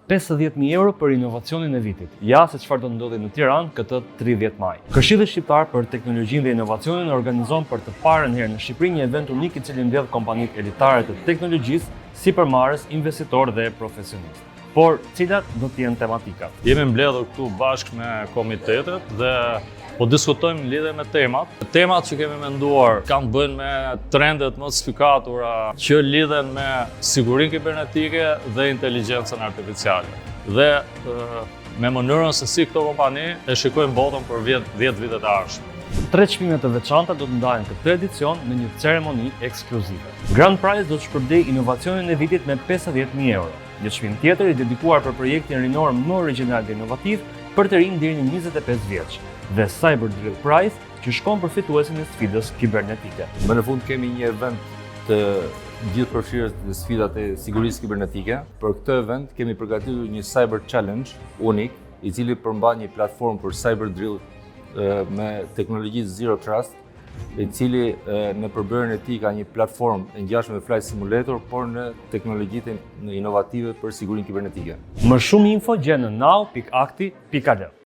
50.000 euro për inovacionin e vitit. Ja se çfarë do ndodhi në Tiranë këtë 30 maj. Këshilli Shqiptar për Teknologjinë dhe Inovacionin organizon për të parën herë në Shqipëri një event unik i cili mbledh kompanitë elitare të teknologjisë, sipërmarrës, investitorë dhe profesionistë. Por cilat do të jenë tematikat? Jemi mbledhur këtu bashkë me komitetet dhe po diskutojmë lidhe me temat. Temat që kemi menduar kanë bënë me trendet më sfikatura që lidhen me sigurinë kibernetike dhe inteligjencën artificiale. Dhe me mënyrën se si këto kompani e shikojnë botën për 10 vitet e ardhshme. 3 çmime të veçanta do të ndahen këtë edicion në një ceremoni ekskluzive. Grand Prize do të shpërblej inovacionin e vitit me 50.000 euro. Një çmim tjetër i dedikuar për projektin rinor më origjinal dhe inovativ për të rinj deri në 25 vjeç. Dhe Cyber Drill Prize që shkon për fituesin e sfidës kibernetike. Më në fund kemi një event të gjithëpërfshirës të sfidat e sigurisë kibernetike. Për këtë event kemi përgatitur një Cyber Challenge unik, i cili përmban një platformë për Cyber Drill me teknologji Zero Trust, i cili në përbërjen e tij ka një platformë e ngjashme me Flight Simulator, por në teknologjitë inovative për sigurinë kibernetike. Më shumë info gjen në now.akti.al.